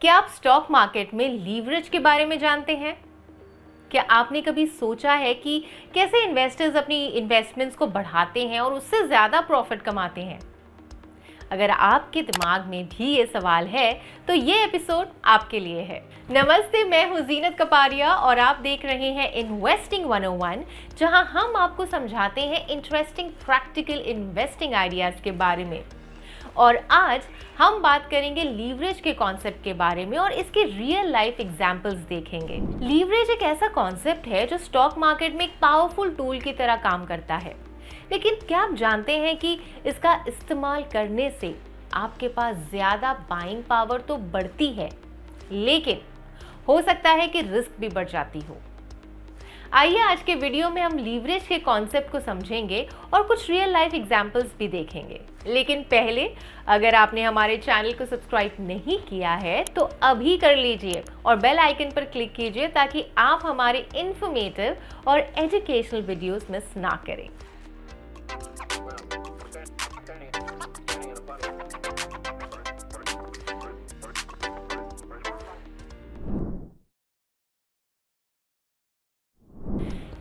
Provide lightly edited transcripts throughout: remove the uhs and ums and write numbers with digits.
क्या आप stock market में लीवरेज के बारे में जानते हैं? क्या आपने कभी सोचा है कि कैसे इन्वेस्टर्स अपनी इन्वेस्टमेंट्स को बढ़ाते हैं और उससे ज़्यादा प्रॉफिट कमाते हैं? अगर आपके दिमाग में भी ये सवाल है तो ये एपिसोड आपके लिए है। नमस्ते, मैं हूँ जीनत कपारिया और आप देख रहे हैं इन्वेस्टिंग 101, जहां हम आपको समझाते हैं इंटरेस्टिंग प्रैक्टिकल इन्वेस्टिंग आइडियाज़ के बारे में। और आज हम बात करेंगे लीवरेज के कॉन्सेप्ट के बारे में और इसके रियल लाइफ एग्जांपल्स देखेंगे। लीवरेज एक ऐसा कॉन्सेप्ट है जो स्टॉक मार्केट में एक पावरफुल टूल की तरह काम करता है, लेकिन क्या आप जानते हैं कि इसका इस्तेमाल करने से आपके पास ज़्यादा बाइंग पावर तो बढ़ती है, लेकिन हो सकता है कि रिस्क भी बढ़ जाती हो। आइए आज के वीडियो में हम लीवरेज के कॉन्सेप्ट को समझेंगे और कुछ रियल लाइफ एग्जांपल्स भी देखेंगे। लेकिन पहले, अगर आपने हमारे चैनल को सब्सक्राइब नहीं किया है तो अभी कर लीजिए और बेल आइकन पर क्लिक कीजिए ताकि आप हमारे इंफॉर्मेटिव और एजुकेशनल वीडियोस मिस ना करें।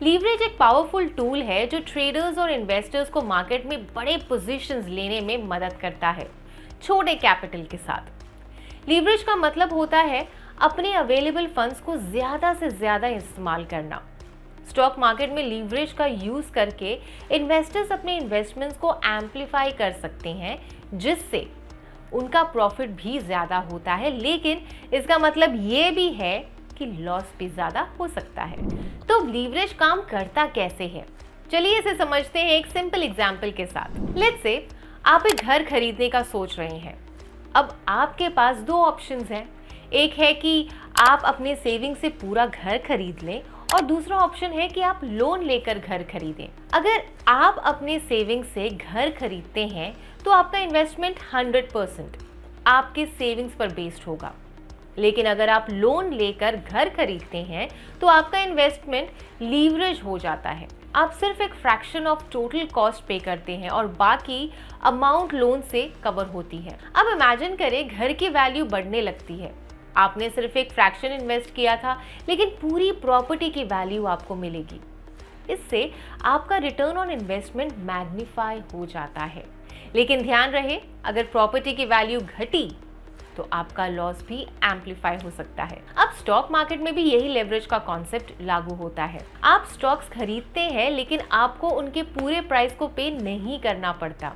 लीवरेज एक पावरफुल टूल है जो ट्रेडर्स और इन्वेस्टर्स को मार्केट में बड़े पोजीशंस लेने में मदद करता है, छोटे कैपिटल के साथ। लीवरेज का मतलब होता है अपने अवेलेबल फंड्स को ज़्यादा से ज़्यादा इस्तेमाल करना। स्टॉक मार्केट में लीवरेज का यूज़ करके इन्वेस्टर्स अपने इन्वेस्टमेंट्स को एम्पलीफाई कर सकते हैं, जिससे उनका प्रॉफिट भी ज़्यादा होता है, लेकिन इसका मतलब ये भी है कि लॉस भी ज़्यादा हो सकता है। तो लीवरेज काम करता कैसे है, चलिए इसे समझते हैं एक सिंपल एग्जांपल के साथ। लेट्स से आप एक घर खरीदने का सोच रहे हैं। अब आपके पास दो ऑप्शंस हैं। एक है कि आप अपने सेविंग से पूरा घर खरीद लें और दूसरा ऑप्शन है कि आप लोन लेकर घर खरीदें। अगर आप अपने सेविंग से घर खरीदते हैं तो आपका इन्वेस्टमेंट 100% आपके सेविंग्स पर बेस्ड होगा, लेकिन अगर आप लोन लेकर घर खरीदते हैं तो आपका इन्वेस्टमेंट लीवरेज हो जाता है। आप सिर्फ एक फ्रैक्शन ऑफ टोटल कॉस्ट पे करते हैं और बाकी अमाउंट लोन से कवर होती है। अब इमेजिन करें घर की वैल्यू बढ़ने लगती है। आपने सिर्फ एक फ्रैक्शन इन्वेस्ट किया था, लेकिन पूरी प्रॉपर्टी की वैल्यू आपको मिलेगी। इससे आपका रिटर्न ऑन इन्वेस्टमेंट मैग्नीफाई हो जाता है। लेकिन ध्यान रहे, अगर प्रॉपर्टी की वैल्यू घटी तो आपका लॉस भी एम्पलीफाई हो सकता है। अब स्टॉक मार्केट में भी यही लेवरेज का कॉन्सेप्ट लागू होता है। आप स्टॉक्स खरीदते हैं, लेकिन आपको उनके पूरे प्राइस को पे नहीं करना पड़ता।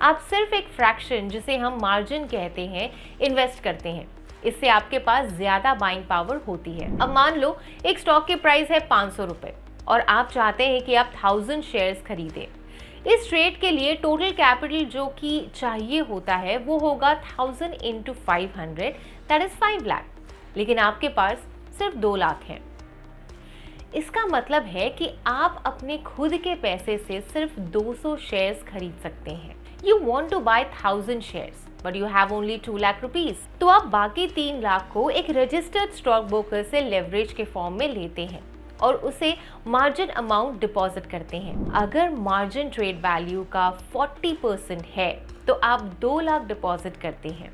आप सिर्फ एक फ्रैक्शन, जिसे हम मार्जिन कहते हैं, इन्वेस्ट करते हैं। इससे आपके पास ज्यादा बाइंग पावर होती है। अब मान लो एक स्टॉक की प्राइस है 500 रुपए और आप चाहते हैं कि आप 1000 शेयर्स खरीदें। इस ट्रेड के लिए टोटल कैपिटल जो कि चाहिए होता है वो होगा 1000 इंटू 500, दैट इज 5 लाख, लेकिन आपके पास सिर्फ 2 लाख हैं। इसका मतलब है कि आप अपने खुद के पैसे से सिर्फ 200 शेयर्स खरीद सकते हैं। You want to buy 1000 shares but you have only 2 lakh rupees, तो आप बाकी 3 लाख को एक रजिस्टर्ड स्टॉक ब्रोकर से लेवरेज के फॉर्म में लेते हैं और उसे मार्जिन अमाउंट डिपॉजिट करते हैं। अगर मार्जिन ट्रेड वैल्यू का 40% है तो आप 2 लाख डिपॉजिट करते हैं।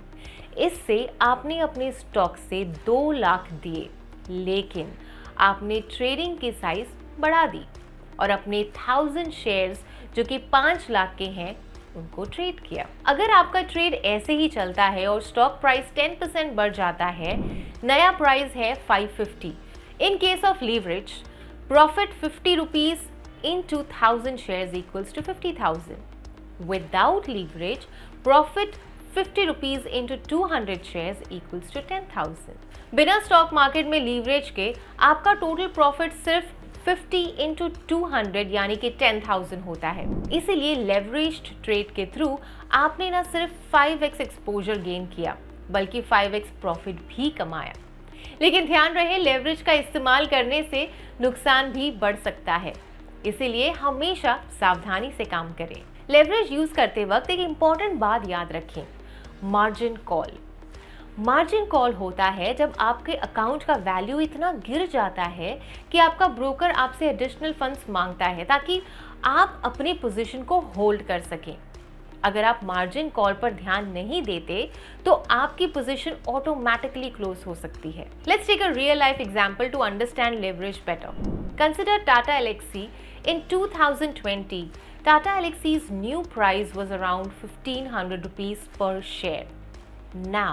इससे आपने अपने स्टॉक से 2 लाख दिए, लेकिन आपने ट्रेडिंग की साइज बढ़ा दी और अपने 1000 शेयर्स जो कि 5 लाख के हैं उनको ट्रेड किया। अगर आपका ट्रेड ऐसे ही चलता है और स्टॉक प्राइस 10% बढ़ जाता है, नया प्राइस है 550। In case of leverage, profit 50 rupees into 1000 shares equals to 50,000. Without leverage, profit 50 rupees into 200 shares equals to 10,000. बिना स्टॉक मार्केट में लीवरेज के आपका टोटल प्रॉफिट सिर्फ 50 into 200 यानी कि 10,000 होता है। इसीलिए लेवरेज्ड ट्रेड के थ्रू आपने न सिर्फ 5x एक्सपोजर गेन किया, बल्कि 5x प्रॉफिट भी कमाया। लेकिन ध्यान रहे, लेवरेज का इस्तेमाल करने से नुकसान भी बढ़ सकता है, इसीलिए हमेशा सावधानी से काम करें। लेवरेज यूज करते वक्त एक इंपॉर्टेंट बात याद रखें, मार्जिन कॉल। मार्जिन कॉल होता है जब आपके अकाउंट का वैल्यू इतना गिर जाता है कि आपका ब्रोकर आपसे एडिशनल फंड्स मांगता है ताकि आप अपनी पोजीशन को होल्ड कर सकें। अगर आप मार्जिन कॉल पर ध्यान नहीं देते तो आपकी पोजीशन ऑटोमेटिकली क्लोज हो सकती है। Let's take a real life example to understand leverage better. Consider Tata Elxsi in 2020. Tata Elxsi's new price was around 1500 rupees per share. Now,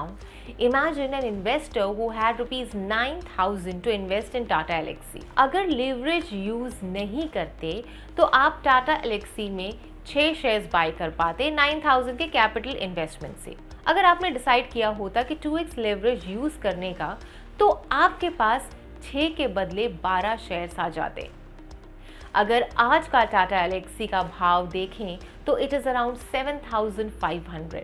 imagine an investor who had rupees 9000 to invest in Tata Elxsi. अगर leverage use नहीं करते तो आप Tata Elxsi में 6 shares bye कर पाते 9000 के capital investment से। अगर आपने डिसाइड किया होता कि 2x लेवरेज यूज करने का तो आपके पास 6 के बदले 12 शेयर्स आ जाते। अगर आज का टाटा एलेक्सी का भाव देखें तो इट इज अराउंड 7500।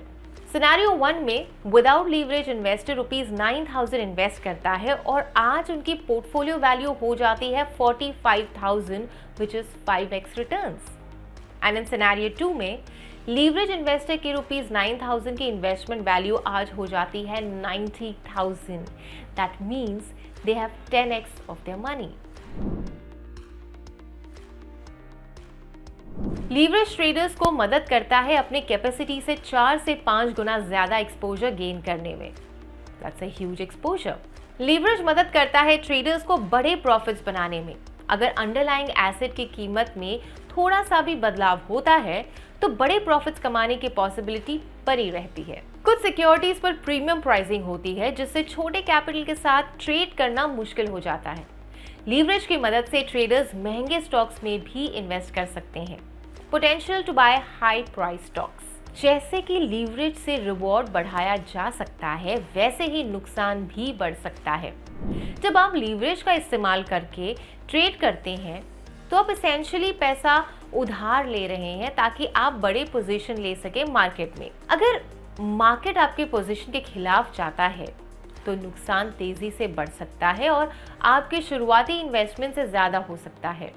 सिनेरियो 1 में without leverage investor rupees 9000 invest करता है और आज उनकी पोर्टफोलियो वैल्यू हो जाती है 45000 which is 5x returns. And in scenario 2 में लीवरेज इन्वेस्टर की रुपीज 9000 की इन्वेस्टमेंट वैल्यू आज हो जाती है 90000। That means they have 10x of their money. Leverage traders को मदद करता है अपने कैपेसिटी से 4 से 5 गुना ज्यादा एक्सपोजर गेन करने में। That's a huge exposure. Leverage मदद करता है ट्रेडर्स को बड़े प्रॉफिट्स बनाने में। अगर अंडरलाइंग एसेट की कीमत में थोड़ा सा भी बदलाव होता है तो बड़े प्रॉफिट्स कमाने की पॉसिबिलिटी बनी रहती है। कुछ सिक्योरिटीज पर प्रीमियम प्राइसिंग होती है जिससे छोटे कैपिटल के साथ ट्रेड करना मुश्किल हो जाता है। लीवरेज की मदद से ट्रेडर्स महंगे स्टॉक्स में भी इन्वेस्ट कर सकते हैं। Potential to buy high price stocks. जैसे कि लीवरेज से रिवॉर्ड बढ़ाया जा सकता है वैसे ही नुकसान भी बढ़ सकता है। जब आप लीवरेज का इस्तेमाल करके ट्रेड करते हैं तो आप एसेंशियली पैसा उधार ले रहे हैं ताकि आप बड़े पोजीशन ले सके मार्केट में। अगर मार्केट आपके पोजीशन के खिलाफ जाता है तो नुकसान तेजी से बढ़ सकता है और आपके शुरुआती इन्वेस्टमेंट से ज्यादा हो सकता है।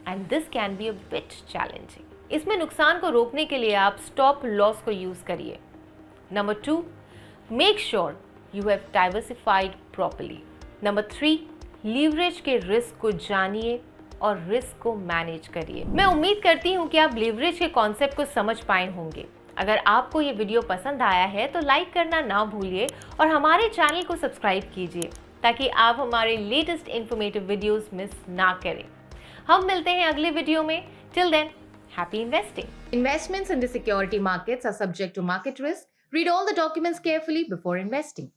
And this can be a bit challenging. इसमें नुकसान को रोकने के लिए आप स्टॉप लॉस को यूज करिए। Number 2, make sure you have diversified properly. Number 3, leverage के रिस्क को जानिए और रिस्क को मैनेज करिए। मैं उम्मीद करती हूँ कि आप लीवरेज के कॉन्सेप्ट को समझ पाए होंगे। अगर आपको ये वीडियो पसंद आया है तो लाइक करना ना भूलिए और हमारे चैनल को सब्सक्राइब कीजिए ताकि आप हमारे लेटेस्ट इंफॉर्मेटिव वीडियोस मिस ना करें। हम मिलते हैं अगले वीडियो में। Till then, happy investing. Investments in the security markets are subject to market risk. Read all the documents carefully before investing.